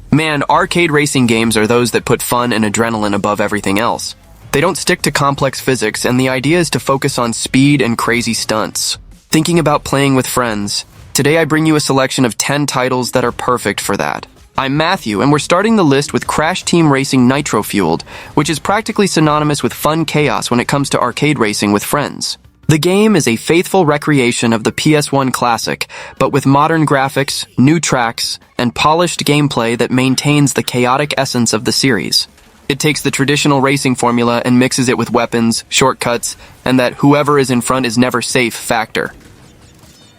Man, arcade racing games are those that put fun and adrenaline above everything else. They don't stick to complex physics, and the idea is to focus on speed and crazy stunts. Thinking about playing with friends? Today I bring you a selection of 10 titles that are perfect for that. I'm Matthew, and we're starting the list with Crash Team Racing Nitro-Fueled, which is practically synonymous with fun chaos when it comes to arcade racing with friends. The game is a faithful recreation of the PS1 classic, but with modern graphics, new tracks, and polished gameplay that maintains the chaotic essence of the series. It takes the traditional racing formula and mixes it with weapons, shortcuts, and that whoever is in front is never safe factor.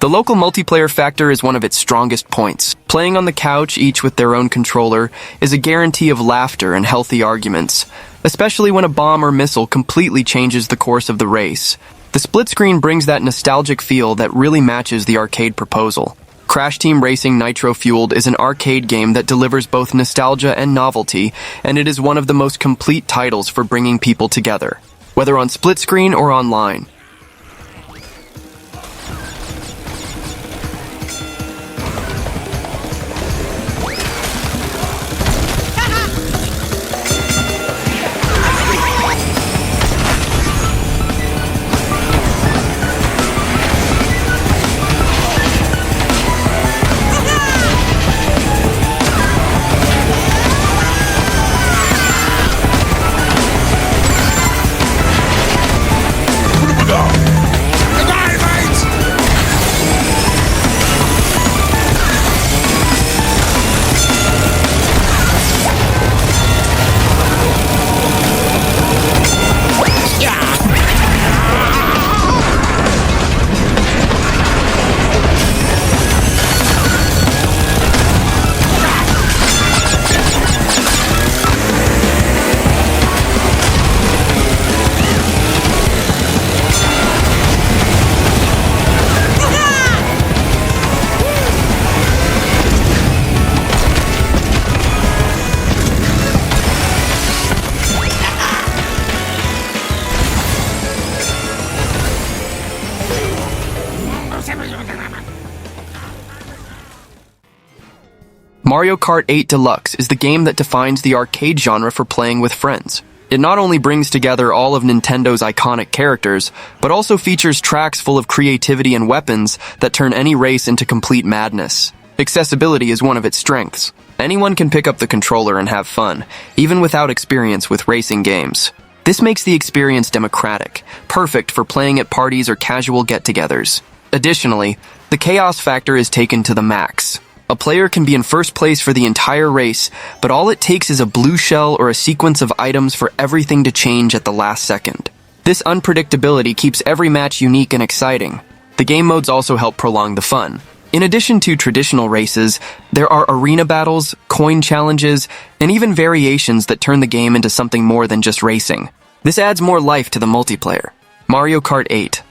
The local multiplayer factor is one of its strongest points. Playing on the couch, each with their own controller, is a guarantee of laughter and healthy arguments, especially when a bomb or missile completely changes the course of the race. The split screen brings that nostalgic feel that really matches the arcade proposal. Crash Team Racing Nitro-Fueled is an arcade game that delivers both nostalgia and novelty, and it is one of the most complete titles for bringing people together, whether on split screen or online. Mario Kart 8 Deluxe is the game that defines the arcade genre for playing with friends. It not only brings together all of Nintendo's iconic characters, but also features tracks full of creativity and weapons that turn any race into complete madness. Accessibility is one of its strengths. Anyone can pick up the controller and have fun, even without experience with racing games. This makes the experience democratic, perfect for playing at parties or casual get-togethers. Additionally, the chaos factor is taken to the max. A player can be in first place for the entire race, but all it takes is a blue shell or a sequence of items for everything to change at the last second. This unpredictability keeps every match unique and exciting. The game modes also help prolong the fun. In addition to traditional races, there are arena battles, coin challenges, and even variations that turn the game into something more than just racing. This adds more life to the multiplayer. Mario Kart 8.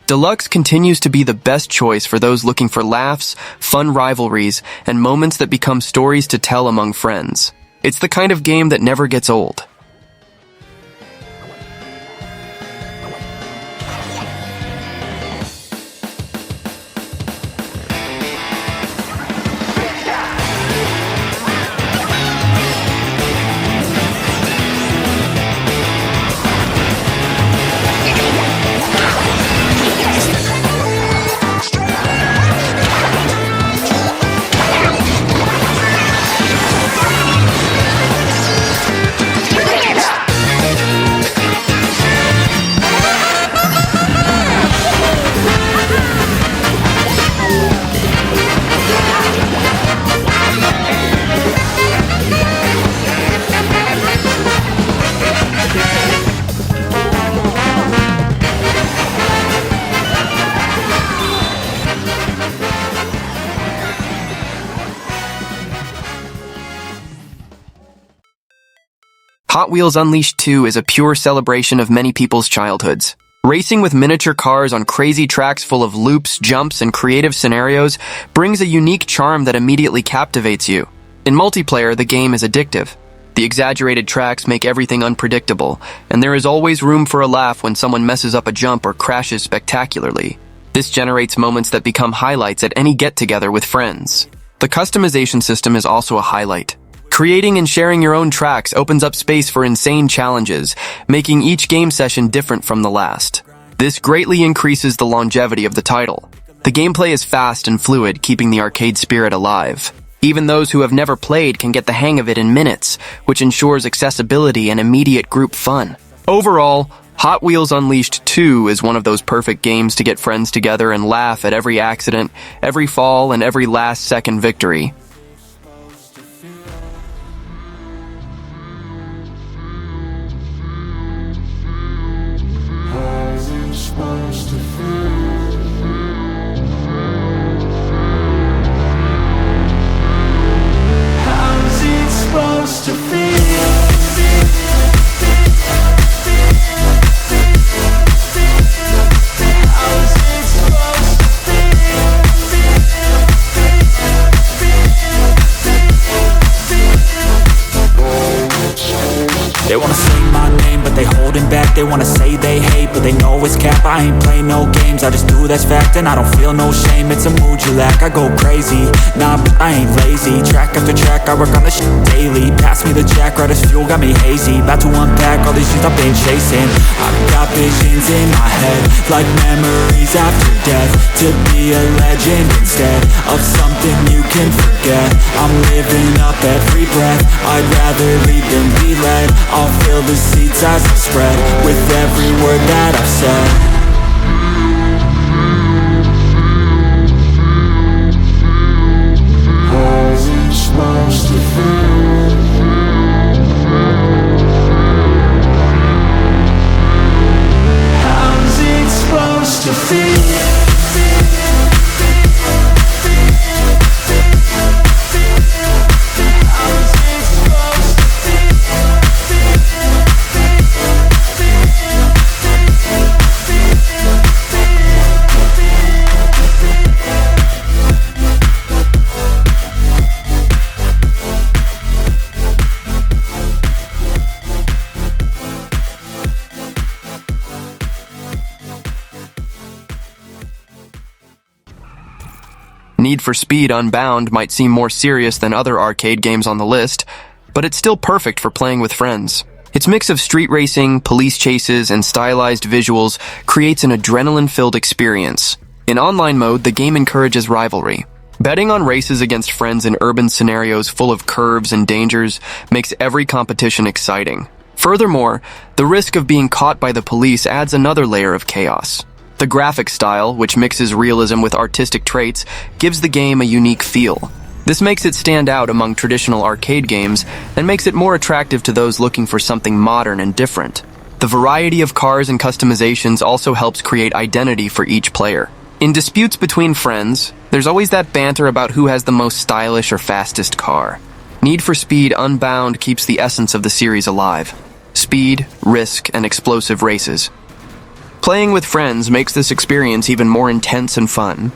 Deluxe continues to be the best choice for those looking for laughs, fun rivalries, and moments that become stories to tell among friends. It's the kind of game that never gets old. Hot Wheels Unleashed 2 is a pure celebration of many people's childhoods. Racing with miniature cars on crazy tracks full of loops, jumps, and creative scenarios brings a unique charm that immediately captivates you. In multiplayer, the game is addictive. The exaggerated tracks make everything unpredictable, and there is always room for a laugh when someone messes up a jump or crashes spectacularly. This generates moments that become highlights at any get-together with friends. The customization system is also a highlight. Creating and sharing your own tracks opens up space for insane challenges, making each game session different from the last. This greatly increases the longevity of the title. The gameplay is fast and fluid, keeping the arcade spirit alive. Even those who have never played can get the hang of it in minutes, which ensures accessibility and immediate group fun. Overall, Hot Wheels Unleashed 2 is one of those perfect games to get friends together and laugh at every accident, every fall, and every last-second victory. They wanna say my name, but they holding back. They wanna say they hate, but they know it's cap. I ain't play no games, I just do that's fact. And I don't feel no shame, it's a mood you lack. I go crazy, nah, but I ain't lazy. Track after track, I work on this shit daily. Pass me the jack, right as fuel, got me hazy. About to unpack all these things I've been chasing. I've got visions in my head, like memories after death. To be a legend instead of something you can forget. I'm living up every breath, I'd rather lead than be led. I'll fill the seats as I spread with every word that I've said. How's it supposed to feel? How's it supposed to feel? Need for Speed Unbound might seem more serious than other arcade games on the list, but it's still perfect for playing with friends. Its mix of street racing, police chases, and stylized visuals creates an adrenaline-filled experience. In online mode, the game encourages rivalry. Betting on races against friends in urban scenarios full of curves and dangers makes every competition exciting. Furthermore, the risk of being caught by the police adds another layer of chaos. The graphic style, which mixes realism with artistic traits, gives the game a unique feel. This makes it stand out among traditional arcade games and makes it more attractive to those looking for something modern and different. The variety of cars and customizations also helps create identity for each player. In disputes between friends, there's always that banter about who has the most stylish or fastest car. Need for Speed Unbound keeps the essence of the series alive: speed, risk, and explosive races. Playing with friends makes this experience even more intense and fun.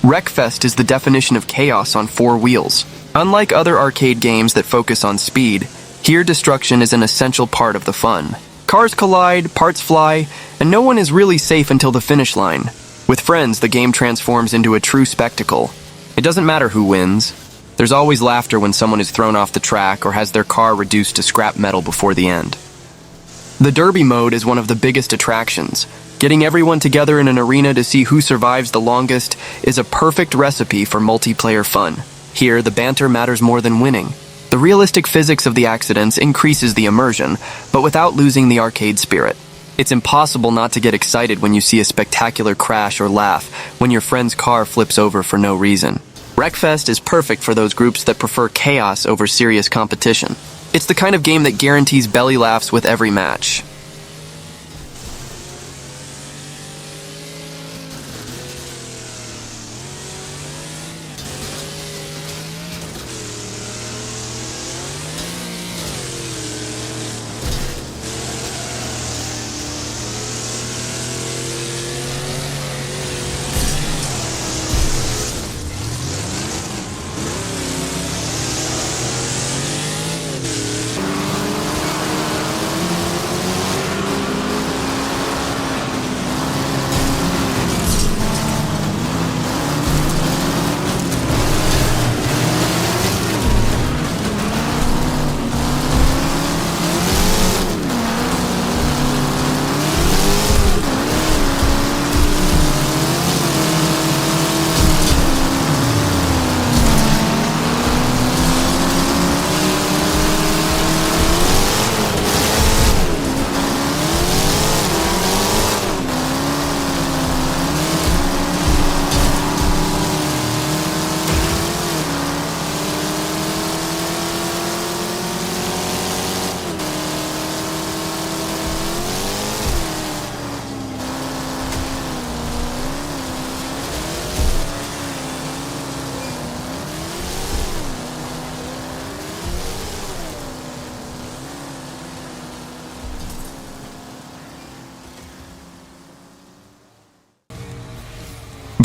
Wreckfest is the definition of chaos on four wheels. Unlike other arcade games that focus on speed, here destruction is an essential part of the fun. Cars collide, parts fly, and no one is really safe until the finish line. With friends, the game transforms into a true spectacle. It doesn't matter who wins. There's always laughter when someone is thrown off the track or has their car reduced to scrap metal before the end. The derby mode is one of the biggest attractions. Getting everyone together in an arena to see who survives the longest is a perfect recipe for multiplayer fun. Here, the banter matters more than winning. The realistic physics of the accidents increases the immersion, but without losing the arcade spirit. It's impossible not to get excited when you see a spectacular crash or laugh when your friend's car flips over for no reason. Wreckfest is perfect for those groups that prefer chaos over serious competition. It's the kind of game that guarantees belly laughs with every match.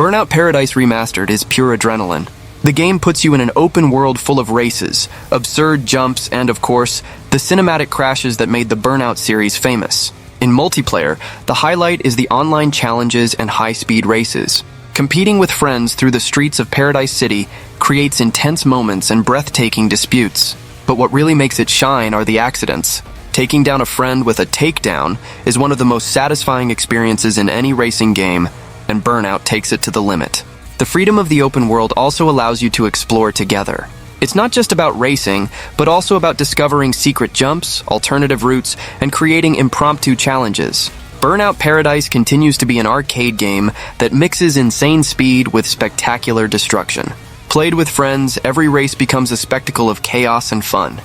Burnout Paradise Remastered is pure adrenaline. The game puts you in an open world full of races, absurd jumps, and of course, the cinematic crashes that made the Burnout series famous. In multiplayer, the highlight is the online challenges and high-speed races. Competing with friends through the streets of Paradise City creates intense moments and breathtaking disputes. But what really makes it shine are the accidents. Taking down a friend with a takedown is one of the most satisfying experiences in any racing game, and Burnout takes it to the limit. The freedom of the open world also allows you to explore together. It's not just about racing, but also about discovering secret jumps, alternative routes, and creating impromptu challenges. Burnout Paradise continues to be an arcade game that mixes insane speed with spectacular destruction. Played with friends, every race becomes a spectacle of chaos and fun.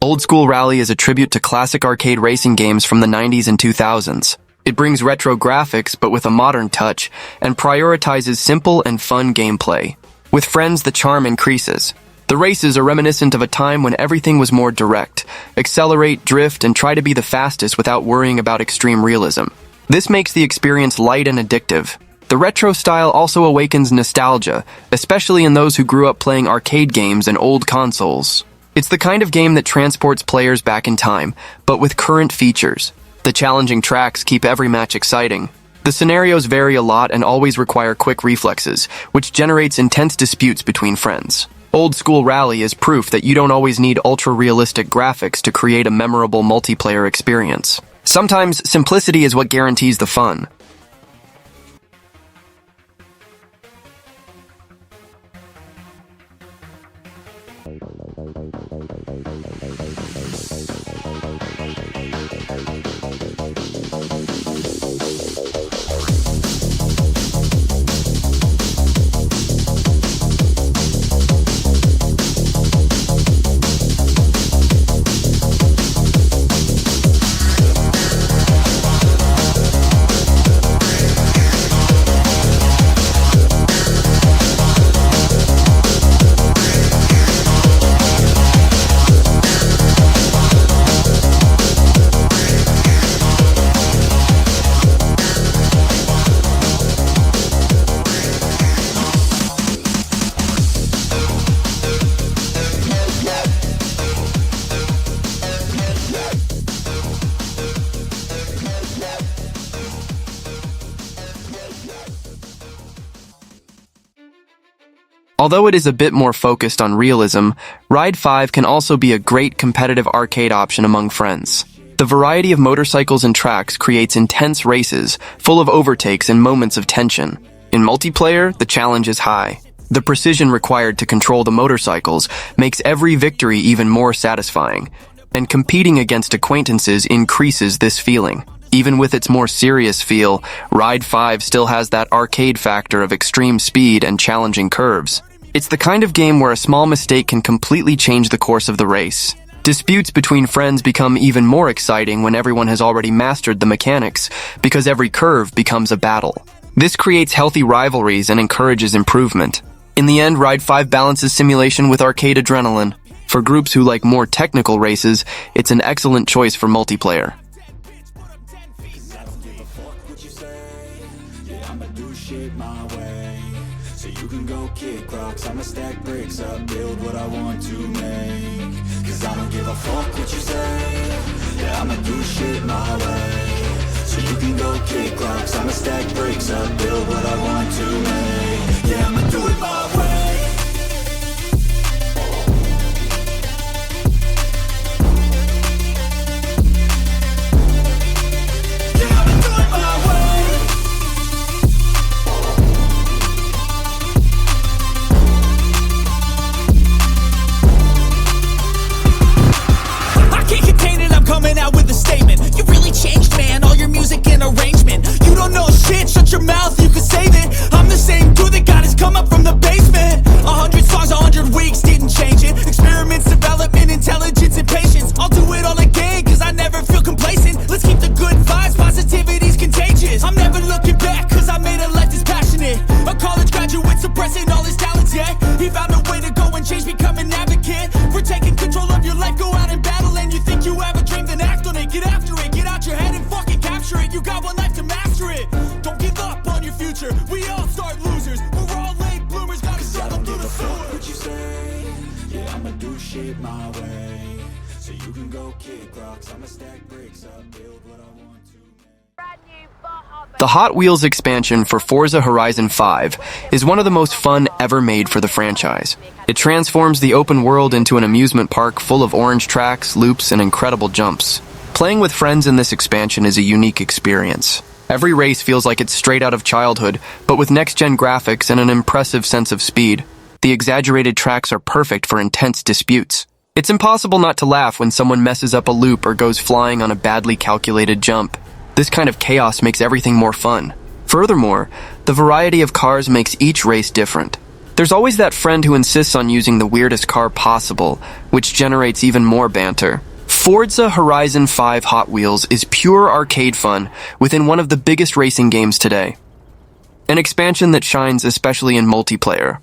Old School Rally is a tribute to classic arcade racing games from the 90s and 2000s. It brings retro graphics but with a modern touch and prioritizes simple and fun gameplay. With friends, the charm increases. The races are reminiscent of a time when everything was more direct. Accelerate, drift, and try to be the fastest without worrying about extreme realism. This makes the experience light and addictive. The retro style also awakens nostalgia, especially in those who grew up playing arcade games and old consoles. It's the kind of game that transports players back in time, but with current features. The challenging tracks keep every match exciting. The scenarios vary a lot and always require quick reflexes, which generates intense disputes between friends. Old School Rally is proof that you don't always need ultra-realistic graphics to create a memorable multiplayer experience. Sometimes, simplicity is what guarantees the fun. Although it is a bit more focused on realism, Ride 5 can also be a great competitive arcade option among friends. The variety of motorcycles and tracks creates intense races, full of overtakes and moments of tension. In multiplayer, the challenge is high. The precision required to control the motorcycles makes every victory even more satisfying, and competing against acquaintances increases this feeling. Even with its more serious feel, Ride 5 still has that arcade factor of extreme speed and challenging curves. It's the kind of game where a small mistake can completely change the course of the race. Disputes between friends become even more exciting when everyone has already mastered the mechanics, because every curve becomes a battle. This creates healthy rivalries and encourages improvement. In the end, Ride 5 balances simulation with arcade adrenaline. For groups who like more technical races, it's an excellent choice for multiplayer. Kick rocks, I'ma stack bricks up, build what I want to make. Cause I don't give a fuck what you say. Yeah, I'ma do shit my way. So you can go kick rocks, I'ma stack bricks up, build what I want to make. Yeah, I'ma do it my way. Coming out with a statement. You really changed, man, all your music and arrangement. You don't know shit, shut your mouth, you can save it. I'm the same dude that got his come up from the basement. 100 songs, 100 weeks, didn't change it. Experiments, development, intelligence, and patience. I'll do it all again, cause I never feel complacent. Let's keep the good vibes, positivity's contagious. I'm never looking back, cause I made a life that's passionate. A college graduate suppressing all his talents, yeah. He found a way to go and change, become an advocate. For taking control of your life, go out and battle. And you think you have a dream, then act on it. Get after it, get out your head and fucking capture it. You got one life to master it. Don't give up on your future. We all start losers. We're all late bloomers, gotta struggle through the sewer. What you say? Yeah, I'ma do shit my way. So you can go kick rocks, I'ma stack bricks up, build what I want to. The Hot Wheels expansion for Forza Horizon 5 is one of the most fun ever made for the franchise. It transforms the open world into an amusement park full of orange tracks, loops, and incredible jumps. Playing with friends in this expansion is a unique experience. Every race feels like it's straight out of childhood, but with next-gen graphics and an impressive sense of speed. The exaggerated tracks are perfect for intense disputes. It's impossible not to laugh when someone messes up a loop or goes flying on a badly calculated jump. This kind of chaos makes everything more fun. Furthermore, the variety of cars makes each race different. There's always that friend who insists on using the weirdest car possible, which generates even more banter. Forza Horizon 5 Hot Wheels is pure arcade fun within one of the biggest racing games today. An expansion that shines especially in multiplayer.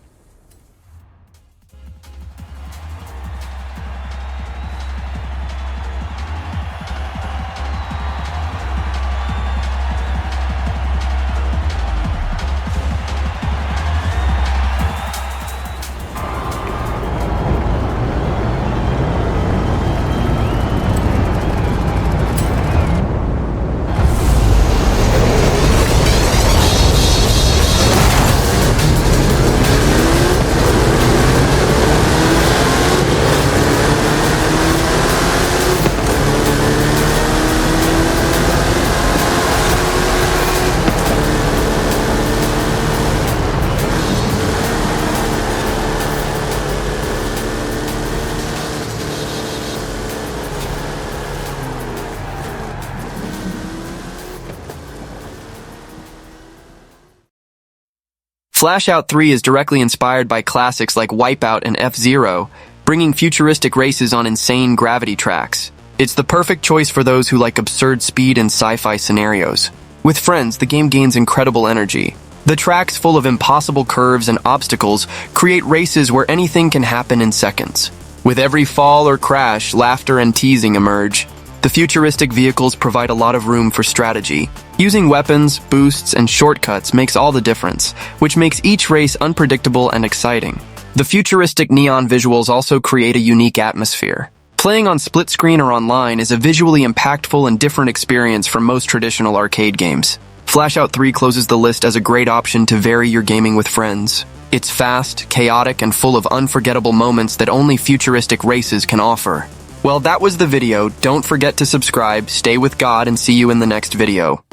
Flashout 3 is directly inspired by classics like Wipeout and F-Zero, bringing futuristic races on insane gravity tracks. It's the perfect choice for those who like absurd speed and sci-fi scenarios. With friends, the game gains incredible energy. The tracks full of impossible curves and obstacles create races where anything can happen in seconds. With every fall or crash, laughter and teasing emerge. The futuristic vehicles provide a lot of room for strategy. Using weapons, boosts, and shortcuts makes all the difference, which makes each race unpredictable and exciting. The futuristic neon visuals also create a unique atmosphere. Playing on split screen or online is a visually impactful and different experience from most traditional arcade games. Flashout 3 closes the list as a great option to vary your gaming with friends. It's fast, chaotic, and full of unforgettable moments that only futuristic races can offer. Well, that was the video. Don't forget to subscribe, stay with God, and see you in the next video.